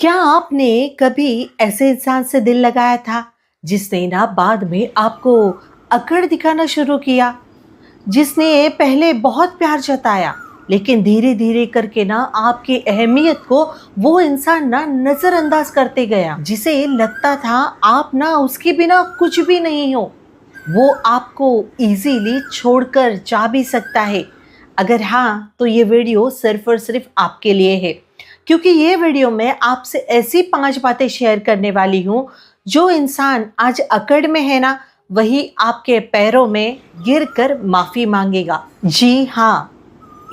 क्या आपने कभी ऐसे इंसान से दिल लगाया था जिसने ना बाद में आपको अकड़ दिखाना शुरू किया, जिसने पहले बहुत प्यार जताया लेकिन धीरे धीरे करके ना आपकी अहमियत को वो इंसान ना नजरअंदाज करते गया, जिसे लगता था आप ना उसके बिना कुछ भी नहीं हो। वो आपको इजीली छोड़कर जा भी सकता है। अगर हाँ, तो ये वीडियो सिर्फ और सिर्फ आपके लिए है, क्योंकि ये वीडियो में आपसे ऐसी 5 बातें शेयर करने वाली हूँ जो इंसान आज अकड़ में है ना, वही आपके पैरों में गिरकर माफ़ी मांगेगा। जी हाँ,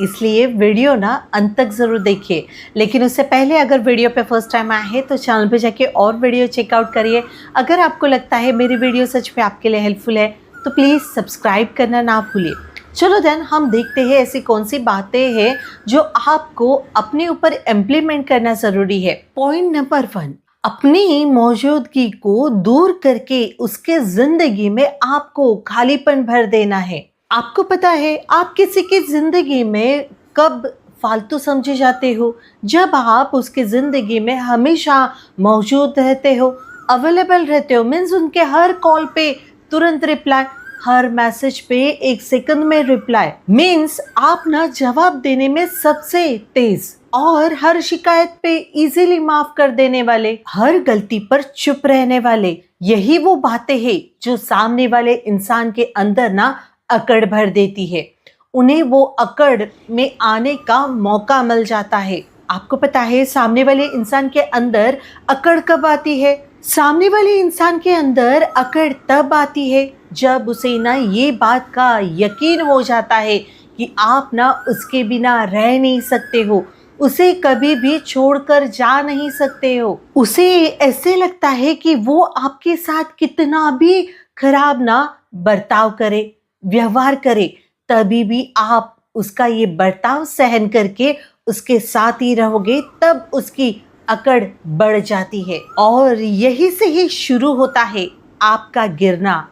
इसलिए वीडियो ना अंत तक ज़रूर देखिए। लेकिन उससे पहले अगर वीडियो पे फर्स्ट टाइम आए हैं तो चैनल पे जाके और वीडियो चेकआउट करिए। अगर आपको लगता है मेरी वीडियो सच में आपके लिए हेल्पफुल है तो प्लीज़ सब्सक्राइब करना ना भूलिए। चलो देन हम देखते हैं ऐसी कौन सी बातें हैं जो आपको अपने ऊपर इम्प्लीमेंट करना ज़रूरी है। पॉइंट नंबर 1, अपनी मौजूदगी को दूर करके उसके ज़िंदगी में आपको खालीपन भर देना है। आपको पता है आप किसी की ज़िंदगी में कब फालतू समझे जाते हो? जब आप उसकी ज़िंदगी में हमेशा मौजूद रहते हो, अवेलेबल रहते हो। मीन्स उनके हर कॉल पे तुरंत रिप्लाई, हर मैसेज पे 1 सेकंड में रिप्लाई। मीन्स आप ना जवाब देने में सबसे तेज और हर शिकायत पे इजीली माफ कर देने वाले, हर गलती पर चुप रहने वाले। यही वो बातें हैं जो सामने वाले इंसान के अंदर ना अकड़ भर देती है। उन्हें वो अकड़ में आने का मौका मिल जाता है। आपको पता है सामने वाले इंसान के अंदर अकड़ कब आती है? सामने वाले इंसान के अंदर अकड़ तब आती है जब उसे ना ये बात का यकीन हो जाता है कि आप ना उसके बिना रह नहीं सकते हो, उसे कभी भी छोड़कर जा नहीं सकते हो। उसे ऐसे लगता है कि वो आपके साथ कितना भी खराब ना बर्ताव करे, व्यवहार करे, तभी भी आप उसका ये बर्ताव सहन करके उसके साथ ही रहोगे, तब उसकी अकड़ बढ़ जाती है। और यही से ही शुरू होता है आपका गिरना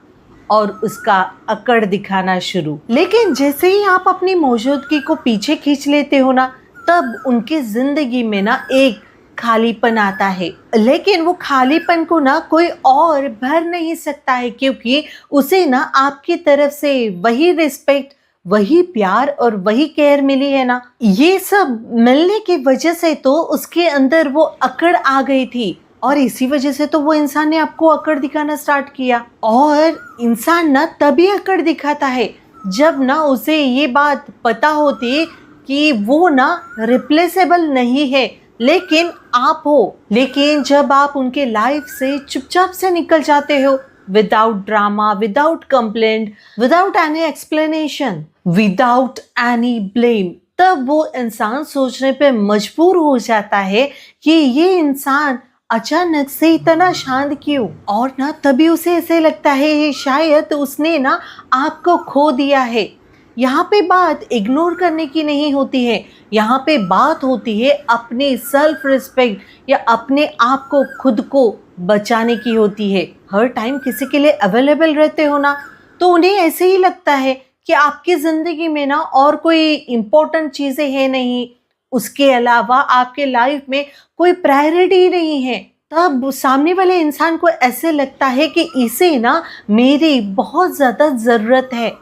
और उसका अकड़ दिखाना शुरू। लेकिन जैसे ही आप अपनी मौजूदगी को पीछे खींच लेते हो ना, तब उनकी जिंदगी में ना एक खालीपन आता है। लेकिन वो खालीपन को ना कोई और भर नहीं सकता है, क्योंकि उसे ना आपकी तरफ से वही रिस्पेक्ट, वही प्यार और वही केयर मिली है ना। ये सब मिलने की वजह से तो उसके अंदर वो अकड़ आ गई थी और इसी वजह से तो वो इंसान ने आपको अकड़ दिखाना स्टार्ट किया। और इंसान ना तभी अकड़ दिखाता है जब ना उसे ये बात पता होती है कि वो ना रिप्लेसेबल नहीं है, लेकिन आप हो। लेकिन जब आप उनके लाइफ से चुपचाप से निकल जाते हो, without drama, without complaint, without any explanation, without any blame, तब वो इंसान सोचने पे मजबूर हो जाता है कि ये इंसान अचानक से इतना शांत क्यों। और ना तभी उसे ऐसे लगता है शायद उसने ना आपको खो दिया है। यहाँ पे बात इग्नोर करने की नहीं होती है, यहाँ पे बात होती है अपने सेल्फ रिस्पेक्ट या अपने आप को, खुद को बचाने की होती है। हर टाइम किसी के लिए अवेलेबल रहते हो ना, तो उन्हें ऐसे ही लगता है कि आपकी ज़िंदगी में ना और कोई इम्पोर्टेंट चीज़ें हैं नहीं, उसके अलावा आपके लाइफ में कोई प्रायोरिटी नहीं है। तब सामने वाले इंसान को ऐसे लगता है कि इसे ना मेरी बहुत ज़्यादा ज़रूरत है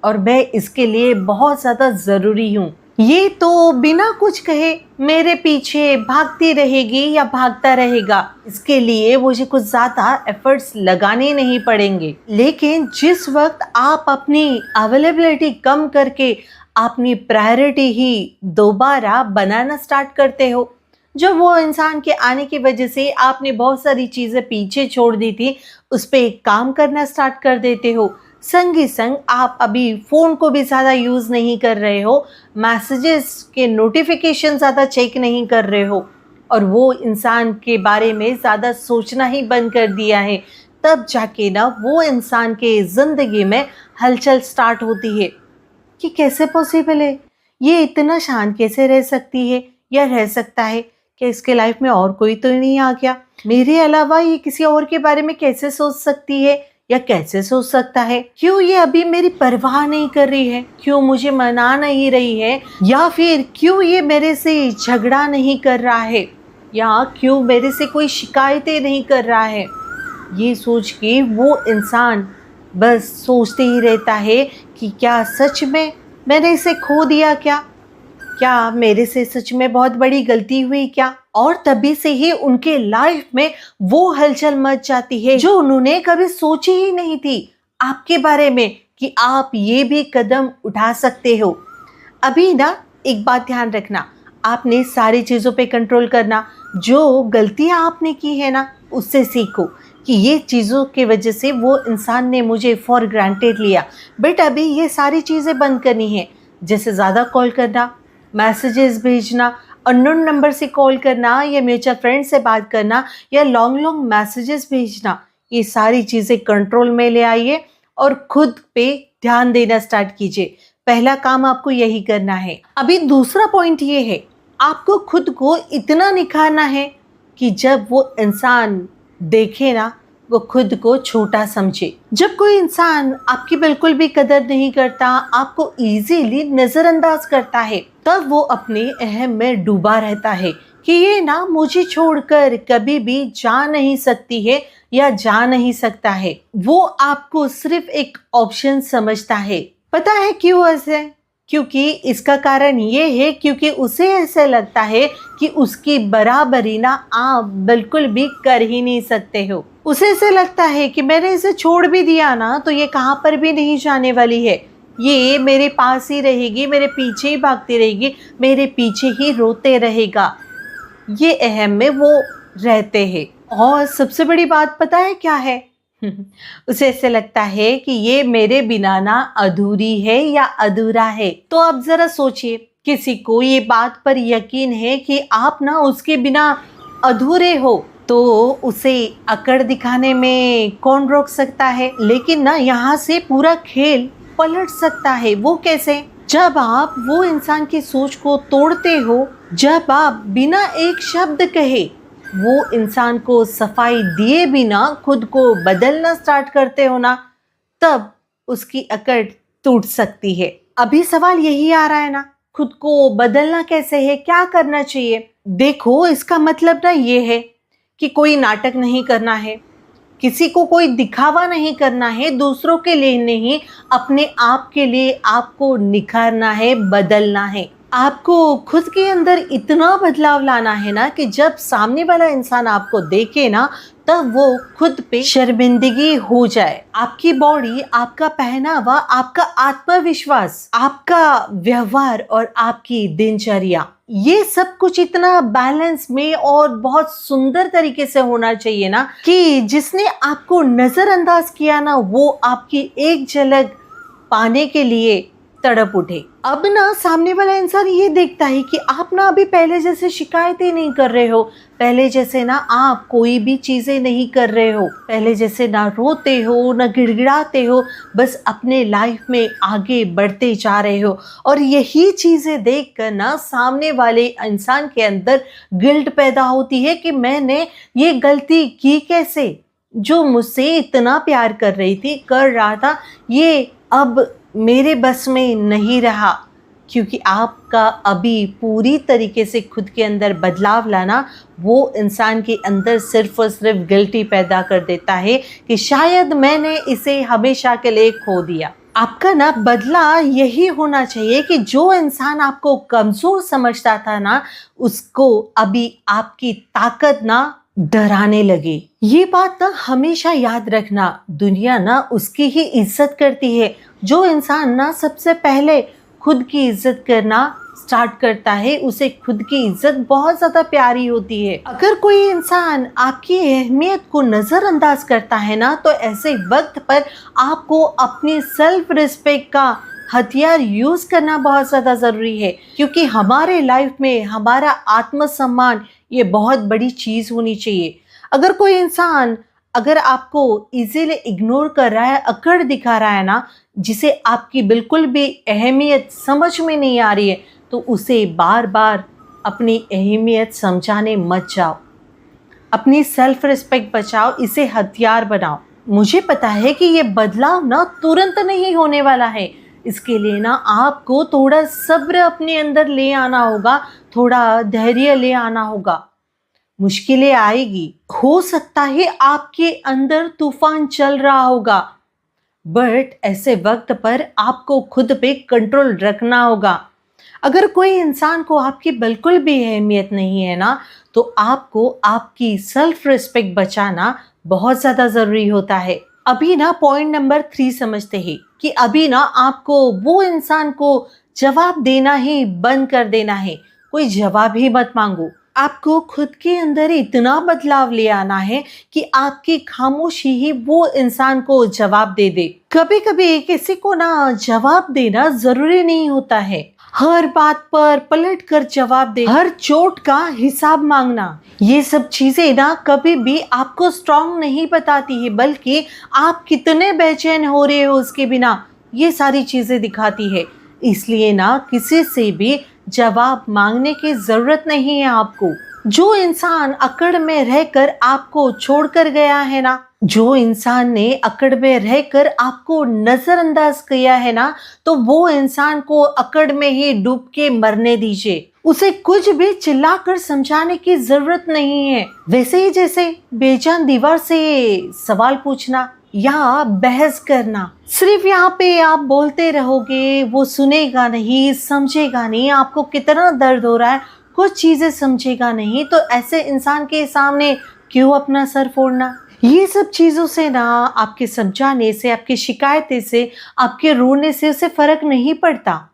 और मैं इसके लिए बहुत ज़्यादा ज़रूरी हूँ। ये तो बिना कुछ कहे मेरे पीछे भागती रहेगी या भागता रहेगा, इसके लिए मुझे कुछ ज़्यादा एफर्ट्स लगाने नहीं पड़ेंगे। लेकिन जिस वक्त आप अपनी अवेलेबिलिटी कम करके अपनी प्रायोरिटी ही दोबारा बनाना स्टार्ट करते हो, जो वो इंसान के आने की वजह से आपने बहुत सारी चीज़ें पीछे छोड़ दी थी, उस पर काम करना स्टार्ट कर देते हो। संग ही संग आप अभी फ़ोन को भी ज़्यादा यूज़ नहीं कर रहे हो, मैसेजेस के नोटिफिकेशन ज़्यादा चेक नहीं कर रहे हो और वो इंसान के बारे में ज़्यादा सोचना ही बंद कर दिया है। तब जाके ना वो इंसान के ज़िंदगी में हलचल स्टार्ट होती है कि कैसे पॉसिबल है, ये इतना शांत कैसे रह सकती है या रह सकता है, कि इसके लाइफ में और कोई तो नहीं आ गया, मेरे अलावा ये किसी और के बारे में कैसे सोच सकती है या कैसे सोच सकता है, क्यों ये अभी मेरी परवाह नहीं कर रही है, क्यों मुझे मना नहीं रही है, या फिर क्यों ये मेरे से झगड़ा नहीं कर रहा है। या क्यों मेरे से कोई शिकायतें नहीं कर रहा है। ये सोच के वो इंसान बस सोचते ही रहता है कि क्या सच में मैंने इसे खो दिया क्या? क्या मेरे से सच में बहुत बड़ी गलती हुई क्या? और तभी से ही उनके लाइफ में वो हलचल मच जाती है जो उन्होंने कभी सोची ही नहीं थी आपके बारे में कि आप ये भी कदम उठा सकते हो। अभी ना एक बात ध्यान रखना, आपने सारी चीज़ों पे कंट्रोल करना। जो गलतियां आपने की है ना, उससे सीखो कि ये चीज़ों की वजह से वो इंसान ने मुझे फॉर ग्रांटेड लिया। बट अभी ये सारी चीज़ें बंद करनी है, जैसे ज़्यादा कॉल करना, मैसेजेस भेजना, अननोन नंबर से कॉल करना या म्यूचुअल फ्रेंड से बात करना या लॉन्ग लॉन्ग मैसेजेस भेजना। ये सारी चीज़ें कंट्रोल में ले आइए और खुद पे ध्यान देना स्टार्ट कीजिए। पहला काम आपको यही करना है। अभी दूसरा पॉइंट ये है, आपको खुद को इतना निखारना है कि जब वो इंसान देखे ना, वो खुद को छोटा समझे। जब कोई इंसान आपकी बिल्कुल भी कदर नहीं करता, आपको इजीली नजरअंदाज करता है, तब वो अपने अहम में डूबा रहता है कि ये ना मुझे छोड़कर कभी भी जा नहीं सकती है या जा नहीं सकता है। वो आपको सिर्फ एक ऑप्शन समझता है। पता है क्यों ऐसे? क्योंकि इसका कारण ये है क्योंकि उसे ऐसे लगता है कि उसकी बराबरी ना आप बिल्कुल भी कर ही नहीं सकते हो। उसे ऐसे लगता है कि मैंने इसे छोड़ भी दिया ना तो ये कहाँ पर भी नहीं जाने वाली है, ये मेरे पास ही रहेगी, मेरे पीछे ही भागती रहेगी, मेरे पीछे ही रोते रहेगा। ये अहम में वो रहते हैं। और सबसे बड़ी बात पता है क्या है? उसे ऐसे लगता है कि ये मेरे बिना ना अधूरी है या अधूरा है। तो अब जरा सोचिए, किसी को ये बात पर यकीन है कि आप ना उसके बिना अधूरे हो, तो उसे अकड़ दिखाने में कौन रोक सकता है? लेकिन ना यहाँ से पूरा खेल पलट सकता है। वो कैसे? जब आप वो इंसान की सोच को तोड़ते हो, जब आप बिना एक शब्द कहे वो इंसान को सफाई दिए बिना खुद को बदलना स्टार्ट करते हो ना, तब उसकी अकड़ टूट सकती है। अभी सवाल यही आ रहा है ना, खुद को बदलना कैसे है, क्या करना चाहिए? देखो, इसका मतलब ना ये है कि कोई नाटक नहीं करना है, किसी को कोई दिखावा नहीं करना है, दूसरों के लिए नहीं, अपने आप के लिए आपको निखारना है, बदलना है। आपको खुद के अंदर इतना बदलाव लाना है ना कि जब सामने वाला इंसान आपको देखे ना, तब वो खुद पे शर्मिंदगी हो जाए। आपकी बॉडी, आपका पहनावा, आपका आत्मविश्वास, आपका व्यवहार और आपकी दिनचर्या, ये सब कुछ इतना बैलेंस में और बहुत सुंदर तरीके से होना चाहिए ना कि जिसने आपको नजरअंदाज किया ना, वो आपकी एक झलक पाने के लिए तड़प उठे। अब ना सामने वाला इंसान ये देखता है कि आप ना अभी पहले जैसे शिकायतें नहीं कर रहे हो, पहले जैसे ना आप कोई भी चीजें नहीं कर रहे हो, पहले जैसे ना रोते हो ना गिड़गिड़ाते हो, बस अपने लाइफ में आगे बढ़ते जा रहे हो। और यही चीजें देखकर ना सामने वाले इंसान के अंदर गिल्ट पैदा होती है कि मैंने ये गलती की कैसे? जो मुझसे इतना प्यार कर रही थी, कर रहा था, ये अब मेरे बस में नहीं रहा। क्योंकि आपका अभी पूरी तरीके से खुद के अंदर बदलाव लाना वो इंसान के अंदर सिर्फ और सिर्फ गिल्टी पैदा कर देता है कि शायद मैंने इसे हमेशा के लिए खो दिया। आपका ना बदला यही होना चाहिए कि जो इंसान आपको कमजोर समझता था ना, उसको अभी आपकी ताकत ना डराने लगे। ये बात ना हमेशा याद रखना, दुनिया ना उसकी ही इज्जत करती है जो इंसान ना सबसे पहले खुद की इज्जत करना स्टार्ट करता है। उसे खुद की इज्जत बहुत ज़्यादा प्यारी होती है। अगर कोई इंसान आपकी अहमियत को नज़रअंदाज करता है ना, तो ऐसे वक्त पर आपको अपनी सेल्फ रिस्पेक्ट का हथियार यूज़ करना बहुत ज़्यादा ज़रूरी है। क्योंकि हमारे लाइफ में हमारा आत्मसम्मान ये बहुत बड़ी चीज़ होनी चाहिए। अगर कोई इंसान अगर आपको इजीली इग्नोर कर रहा है, अकड़ दिखा रहा है ना, जिसे आपकी बिल्कुल भी अहमियत समझ में नहीं आ रही है, तो उसे बार बार अपनी अहमियत समझाने मत जाओ। अपनी सेल्फ रिस्पेक्ट बचाओ, इसे हथियार बनाओ। मुझे पता है कि ये बदलाव ना तुरंत नहीं होने वाला है। इसके लिए ना आपको थोड़ा सब्र अपने अंदर ले आना होगा, थोड़ा धैर्य ले आना होगा। मुश्किलें आएगी, हो सकता है आपके अंदर तूफान चल रहा होगा, बट ऐसे वक्त पर आपको खुद पे कंट्रोल रखना होगा। अगर कोई इंसान को आपकी बिल्कुल भी अहमियत नहीं है ना, तो आपको आपकी सेल्फ रिस्पेक्ट बचाना बहुत ज़्यादा ज़रूरी होता है। अभी ना पॉइंट नंबर 3 समझते हैं कि अभी ना आपको वो इंसान को जवाब देना ही बंद कर देना है। कोई जवाब ही मत मांगो। आपको खुद के अंदर इतना बदलाव ले आना है कि आपकी खामोशी ही वो इंसान को जवाब दे दे। कभी कभी किसी को ना जवाब देना जरूरी नहीं होता है। हर बात पर पलट कर जवाब दे, हर चोट का हिसाब मांगना, ये सब चीजें ना कभी भी आपको स्ट्रांग नहीं बताती है, बल्कि आप कितने बेचैन हो रहे हो उसके बिना, ये सारी चीजें दिखाती है। इसलिए ना किसी से भी जवाब मांगने की जरूरत नहीं है आपको। जो इंसान अकड़ में रहकर आपको छोड़कर गया है ना, जो इंसान ने अकड़ में रहकर आपको नजरअंदाज किया है ना, तो वो इंसान को अकड़ में ही डूब के मरने दीजिए। उसे कुछ भी चिल्लाकर समझाने की जरूरत नहीं है। वैसे ही जैसे बेजान दीवार से सवाल पूछना या बहस करना, सिर्फ यहाँ पे आप बोलते रहोगे, वो सुनेगा नहीं, समझेगा नहीं आपको कितना दर्द हो रहा है, कुछ चीजें समझेगा नहीं, तो ऐसे इंसान के सामने क्यों अपना सर फोड़ना। ये सब चीजों से ना आपके समझाने से, आपकी शिकायतें से, आपके रोने से उसे फर्क नहीं पड़ता,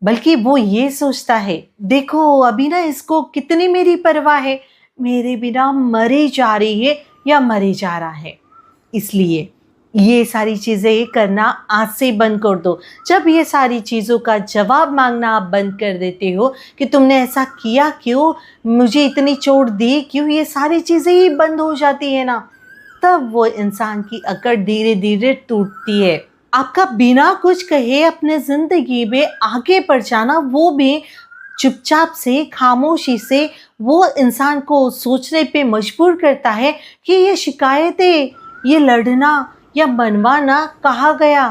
बल्कि वो ये सोचता है, देखो अभी ना इसको कितनी मेरी परवाह है, मेरे बिना मरे जा रही है या मरे जा रहा है। इसलिए ये सारी चीज़ें करना आज से बंद कर दो। जब ये सारी चीज़ों का जवाब मांगना आप बंद कर देते हो कि तुमने ऐसा किया क्यों, मुझे इतनी चोट दी क्यों, ये सारी चीज़ें ही बंद हो जाती है ना, तब वो इंसान की अकड़ धीरे धीरे टूटती है। आपका बिना कुछ कहे अपने ज़िंदगी में आगे बढ़ जाना, वो भी चुपचाप से, खामोशी से, वो इंसान को सोचने पे मजबूर करता है कि ये शिकायतें, ये लड़ना या मनवाना कहाँ गया,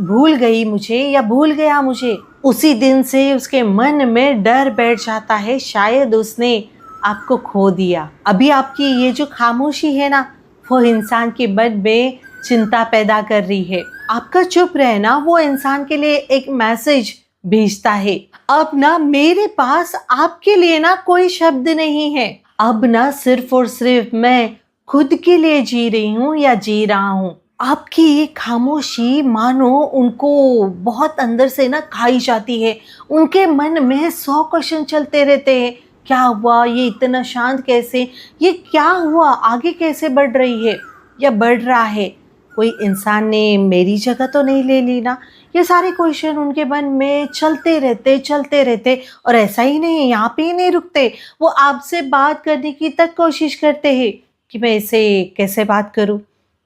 भूल गई मुझे या भूल गया मुझे। उसी दिन से उसके मन में डर बैठ जाता है, शायद उसने आपको खो दिया। अभी आपकी ये जो खामोशी है ना, वो इंसान के मन में चिंता पैदा कर रही है। आपका चुप रहना वो इंसान के लिए एक मैसेज भेजता है, अब ना मेरे पास आपके लिए ना कोई शब्द नहीं है, अब ना सिर्फ और सिर्फ मैं खुद के लिए जी रही हूँ या जी रहा हूँ। आपकी ये खामोशी मानो उनको बहुत अंदर से ना खाई जाती है। उनके मन में 100 क्वेश्चन चलते रहते हैं, क्या हुआ, ये इतना शांत कैसे, ये क्या हुआ, आगे कैसे बढ़ रही है या बढ़ रहा है, कोई इंसान ने मेरी जगह तो नहीं ले ली ना। ये सारे क्वेश्चन उनके मन में चलते रहते और ऐसा ही नहीं, यहाँ पे ही नहीं रुकते, वो आपसे बात करने की तक कोशिश करते हैं कि मैं इसे कैसे बात करूं,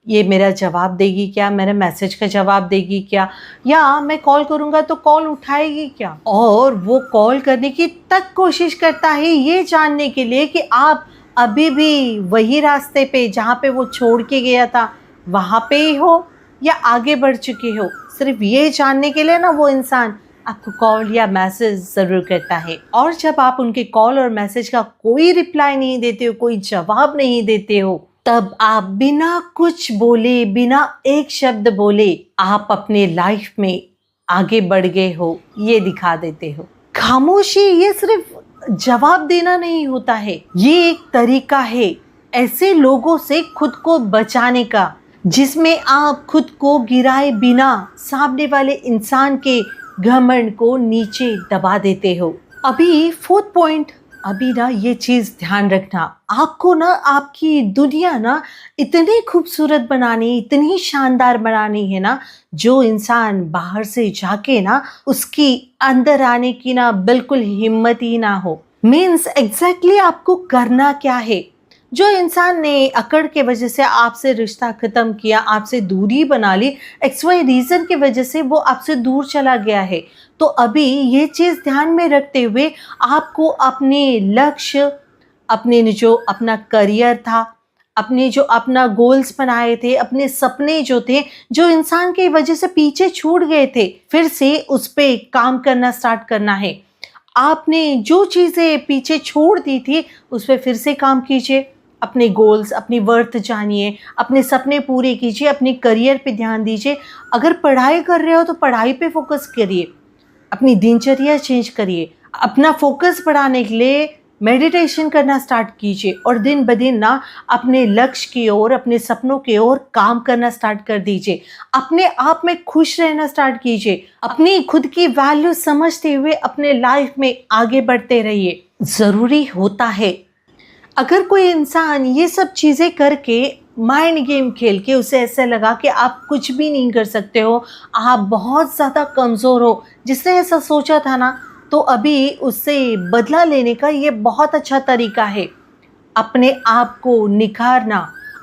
ये मेरा जवाब देगी क्या, मेरे मैसेज का जवाब देगी क्या, या मैं कॉल करूंगा तो कॉल उठाएगी क्या। और वो कॉल करने की तक कोशिश करता है ये जानने के लिए कि आप अभी भी वही रास्ते पे जहाँ पे वो छोड़ के गया था वहाँ पे ही हो या आगे बढ़ चुके हो। सिर्फ ये जानने के लिए ना वो इंसान आपको कॉल या मैसेज ज़रूर करता है। और जब आप उनके कॉल और मैसेज का कोई रिप्लाई नहीं देते हो, कोई जवाब नहीं देते हो, तब आप बिना कुछ बोले, बिना एक शब्द बोले, आप अपने लाइफ में आगे बढ़ गए हो, ये दिखा देते हो। खामोशी ये सिर्फ जवाब देना नहीं होता है, ये एक तरीका है ऐसे लोगों से खुद को बचाने का जिसमें आप खुद को गिराए बिना सामने वाले इंसान के घमंड को नीचे दबा देते हो। अभी 4th पॉइंट, अभी ना ये चीज़ ध्यान रखना, आपको ना आपकी दुनिया ना इतनी खूबसूरत बनानी, इतनी शानदार बनानी है ना, जो इंसान बाहर से जाके ना उसकी अंदर आने की ना बिल्कुल हिम्मत ही ना हो। मीन्स एग्जैक्टली आपको करना क्या है। जो इंसान ने अकड़ के वजह से आपसे रिश्ता ख़त्म किया, आपसे दूरी बना ली, XY रीज़न की वजह से वो आपसे दूर चला गया है, तो अभी ये चीज़ ध्यान में रखते हुए आपको अपने लक्ष्य, अपने जो अपना करियर था, अपने जो अपना गोल्स बनाए थे, अपने सपने जो थे, जो इंसान की वजह से पीछे छूट गए थे, फिर से उस पर काम करना स्टार्ट करना है। आपने जो चीज़ें पीछे छोड़ दी थी, उस पे फिर से काम कीजिए। अपने गोल्स, अपनी वर्थ जानिए, अपने सपने पूरे कीजिए, अपने करियर पे ध्यान दीजिए। अगर पढ़ाई कर रहे हो तो पढ़ाई पे फ़ोकस करिए, अपनी दिनचर्या चेंज करिए। अपना फ़ोकस बढ़ाने के लिए मेडिटेशन करना स्टार्ट कीजिए और दिन ब दिन ना अपने लक्ष्य की ओर, अपने सपनों की ओर काम करना स्टार्ट कर दीजिए। अपने आप में खुश रहना स्टार्ट कीजिए। अपनी खुद की वैल्यू समझते हुए अपने लाइफ में आगे बढ़ते रहिए। ज़रूरी होता है, अगर कोई इंसान ये सब चीज़ें करके माइंड गेम खेल के उसे ऐसा लगा कि आप कुछ भी नहीं कर सकते हो, आप बहुत ज़्यादा कमज़ोर हो, जिसने ऐसा सोचा था ना, तो अभी उससे बदला लेने का ये बहुत अच्छा तरीका है। अपने आप को निखारना,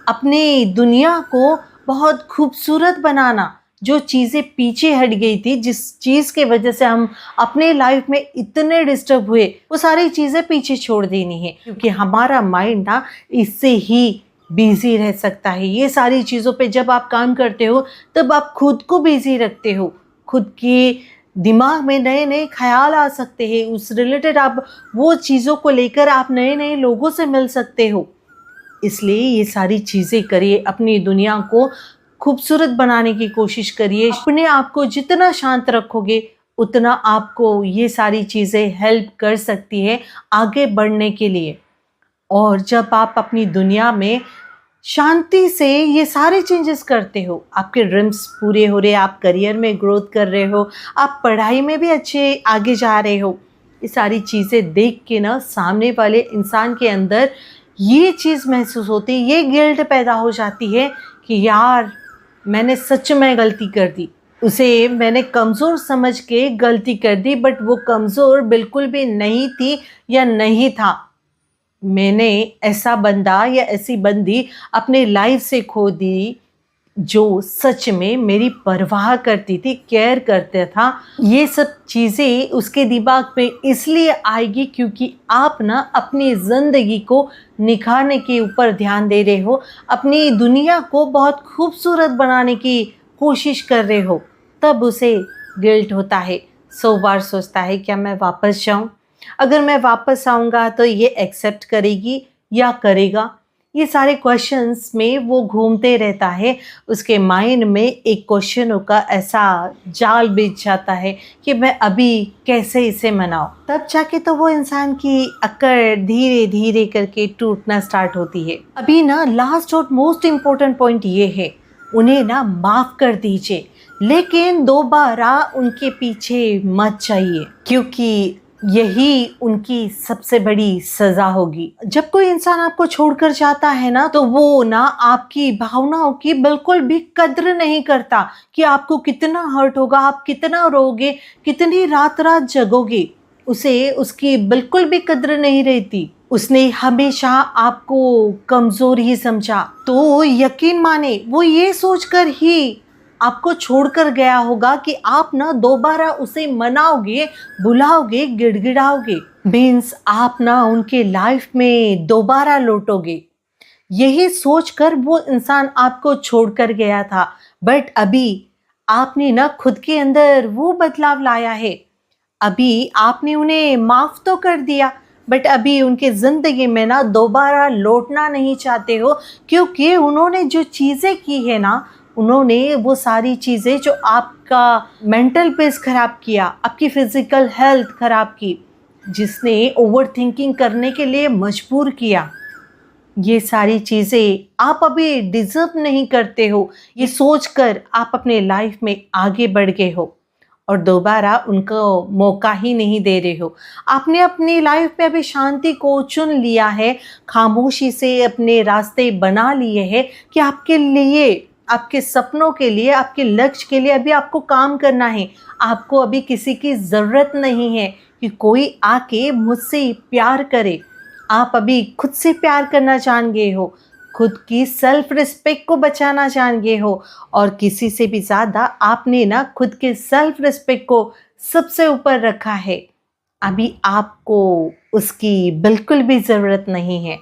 अपनी दुनिया को बहुत खूबसूरत बनाना। जो चीज़ें पीछे हट गई थी, जिस चीज़ के वजह से हम अपने लाइफ में इतने डिस्टर्ब हुए, वो सारी चीज़ें पीछे छोड़ देनी है, क्योंकि हमारा माइंड ना इससे ही बिजी रह सकता है। ये सारी चीज़ों पे जब आप काम करते हो तब आप खुद को बिजी रखते हो, खुद के दिमाग में नए नए ख्याल आ सकते हैं, उस रिलेटेड आप वो चीज़ों को लेकर आप नए नए लोगों से मिल सकते हो। इसलिए ये सारी चीज़ें करिए, अपनी दुनिया को खूबसूरत बनाने की कोशिश करिए। अपने आप को जितना शांत रखोगे उतना आपको ये सारी चीज़ें हेल्प कर सकती है आगे बढ़ने के लिए। और जब आप अपनी दुनिया में शांति से ये सारे चेंजेस करते हो, आपके ड्रीम्स पूरे हो रहे, आप करियर में ग्रोथ कर रहे हो, आप पढ़ाई में भी अच्छे आगे जा रहे हो, ये सारी चीज़ें देख के ना सामने वाले इंसान के अंदर ये चीज़ महसूस होती है, ये गिल्ट पैदा हो जाती है कि यार मैंने सच में गलती कर दी, उसे मैंने कमज़ोर समझ के गलती कर दी, बट वो कमज़ोर बिल्कुल भी नहीं थी या नहीं था। मैंने ऐसा बंदा या ऐसी बंदी अपने लाइफ से खो दी जो सच में मेरी परवाह करती थी, केयर करता था। ये सब चीज़ें उसके दिमाग में इसलिए आएगी क्योंकि आप ना अपनी ज़िंदगी को निखारने के ऊपर ध्यान दे रहे हो, अपनी दुनिया को बहुत खूबसूरत बनाने की कोशिश कर रहे हो। तब उसे गिल्ट होता है, 100 बार सोचता है क्या मैं वापस जाऊं, अगर मैं वापस आऊँगा तो ये एक्सेप्ट करेगी या करेगा। ये सारे क्वेश्चंस में वो घूमते रहता है, उसके माइंड में एक क्वेश्चनों का ऐसा जाल बिछ जाता है कि मैं अभी कैसे इसे मनाऊं। तब जाके तो वो इंसान की अकड़ धीरे धीरे करके टूटना स्टार्ट होती है। अभी ना लास्ट और मोस्ट इम्पोर्टेंट पॉइंट ये है, उन्हें ना माफ़ कर दीजिए, लेकिन दोबारा उनके पीछे मत जाइए, क्योंकि यही उनकी सबसे बड़ी सज़ा होगी। जब कोई इंसान आपको छोड़कर जाता है ना, तो वो ना आपकी भावनाओं की बिल्कुल भी कद्र नहीं करता कि आपको कितना हर्ट होगा, आप कितना रोगे, कितनी रात रात जगोगे। उसे उसकी बिल्कुल भी कद्र नहीं रहती। उसने हमेशा आपको कमज़ोर ही समझा। तो यकीन माने वो ये सोचकर ही आपको छोड़कर गया होगा कि आप ना दोबारा उसे मनाओगे, बुलाओगे, गिड़गिड़ाओगे, मीन्स आप ना उनके लाइफ में दोबारा लौटोगे। यही सोचकर वो इंसान आपको छोड़कर गया था, बट अभी आपने ना खुद के अंदर वो बदलाव लाया है। अभी आपने उन्हें माफ़ तो कर दिया, बट अभी उनके ज़िंदगी में ना दोबारा लौटना नहीं चाहते हो, क्योंकि उन्होंने जो चीज़ें की है ना, उन्होंने वो सारी चीज़ें जो आपका मेंटल पीस ख़राब किया, आपकी फ़िज़िकल हेल्थ ख़राब की, जिसने ओवर थिंकिंग करने के लिए मजबूर किया, ये सारी चीज़ें आप अभी डिज़र्व नहीं करते हो। ये सोचकर आप अपने लाइफ में आगे बढ़ गए हो और दोबारा उनको मौका ही नहीं दे रहे हो। आपने अपनी लाइफ में अभी शांति को चुन लिया है, खामोशी से अपने रास्ते बना लिए हैं कि आपके लिए, आपके सपनों के लिए, आपके लक्ष्य के लिए अभी आपको काम करना है। आपको अभी किसी की ज़रूरत नहीं है कि कोई आके मुझसे प्यार करे। आप अभी खुद से प्यार करना जान गए हो, खुद की सेल्फ रिस्पेक्ट को बचाना जान गए हो, और किसी से भी ज़्यादा आपने ना खुद के सेल्फ रिस्पेक्ट को सबसे ऊपर रखा है। अभी आपको उसकी बिल्कुल भी ज़रूरत नहीं है,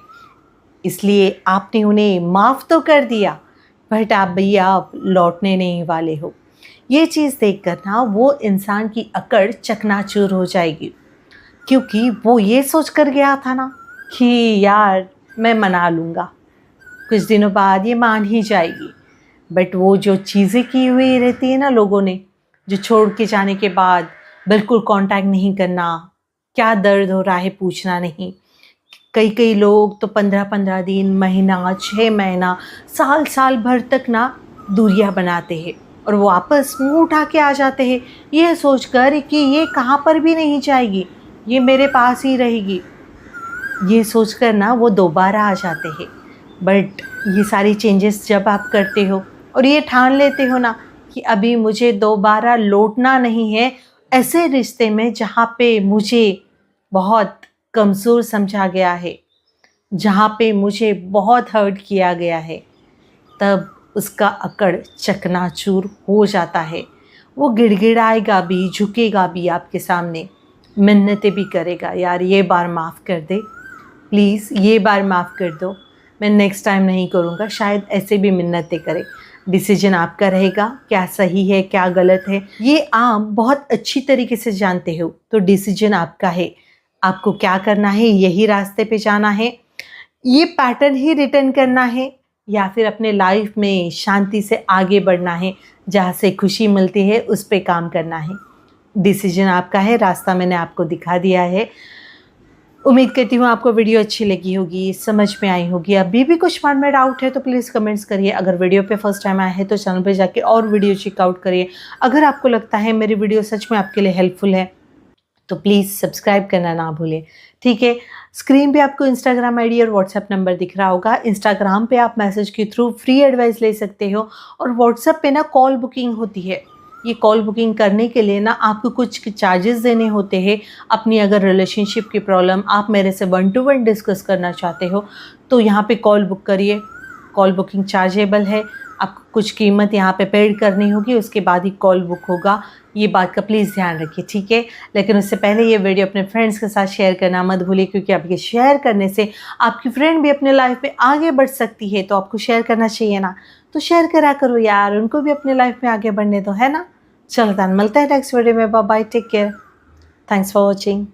इसलिए आपने उन्हें माफ़ तो कर दिया, बट आप भैया आप लौटने नहीं वाले हो। ये चीज़ देखकर ना वो इंसान की अकड़ चकनाचूर हो जाएगी। क्योंकि वो ये सोच कर गया था ना कि यार मैं मना लूँगा, कुछ दिनों बाद ये मान ही जाएगी। बट वो जो चीज़ें की हुई रहती है ना लोगों ने, जो छोड़ के जाने के बाद बिल्कुल कांटेक्ट नहीं करना, क्या दर्द हो रहा है पूछना नहीं। कई कई लोग तो 15-15 दिन, महीना, 6 महीना, साल साल भर तक ना दूरियां बनाते हैं और वो वापस मुंह उठा के आ जाते हैं, ये सोचकर कि ये कहाँ पर भी नहीं जाएगी, ये मेरे पास ही रहेगी। ये सोचकर ना वो दोबारा आ जाते हैं। बट ये सारी चेंजेस जब आप करते हो और ये ठान लेते हो ना कि अभी मुझे दोबारा लौटना नहीं है ऐसे रिश्ते में जहाँ पे मुझे बहुत कमज़ोर समझा गया है, जहाँ पे मुझे बहुत हर्ट किया गया है, तब उसका अकड़ चकनाचूर हो जाता है। वो गिड़गिड़ाएगा भी, झुकेगा भी आपके सामने, मिन्नतें भी करेगा, यार ये बार माफ़ कर दे, प्लीज़ ये बार माफ़ कर दो, मैं नेक्स्ट टाइम नहीं करूँगा। शायद ऐसे भी मिन्नतें करे। डिसीजन आपका रहेगा, क्या सही है क्या गलत है ये आप बहुत अच्छी तरीके से जानते हो, तो डिसीजन आपका है। आपको क्या करना है, यही रास्ते पे जाना है, ये पैटर्न ही रिटर्न करना है, या फिर अपने लाइफ में शांति से आगे बढ़ना है, जहाँ से खुशी मिलती है उस पे काम करना है। डिसीजन आपका है, रास्ता मैंने आपको दिखा दिया है। उम्मीद करती हूँ आपको वीडियो अच्छी लगी होगी, समझ में आई होगी। अभी भी कुछ मन में डाउट है तो प्लीज़ कमेंट्स करिए। अगर वीडियो पे फर्स्ट टाइम आए हैं तो चैनल पे जाके और वीडियो चेकआउट करिए। अगर आपको लगता है मेरी वीडियो सच में आपके लिए हेल्पफुल है तो प्लीज़ सब्सक्राइब करना ना भूलें, ठीक है। स्क्रीन पे आपको इंस्टाग्राम आईडी और व्हाट्सएप नंबर दिख रहा होगा। इंस्टाग्राम पे आप मैसेज के थ्रू फ्री एडवाइस ले सकते हो और व्हाट्सएप पे ना कॉल बुकिंग होती है। ये कॉल बुकिंग करने के लिए ना आपको कुछ चार्जेस देने होते हैं। अपनी अगर रिलेशनशिप की प्रॉब्लम आप मेरे से 1 to 1 डिस्कस करना चाहते हो तो यहाँ पे कॉल बुक करिए। कॉल बुकिंग चार्जेबल है, आपको कुछ कीमत यहाँ पे पेड करनी होगी, उसके बाद ही कॉल बुक होगा। ये बात का प्लीज़ ध्यान रखिए, ठीक है। लेकिन उससे पहले ये वीडियो अपने फ्रेंड्स के साथ शेयर करना मत भूलिए, क्योंकि आपके शेयर करने से आपकी फ्रेंड भी अपने लाइफ में आगे बढ़ सकती है। तो आपको शेयर करना चाहिए ना, तो शेयर करा करो यार, उनको भी अपने लाइफ में आगे बढ़ने दो, है ना। चलो मिलते हैं नेक्स्ट वीडियो में। Bye bye, take care, thanks for watching.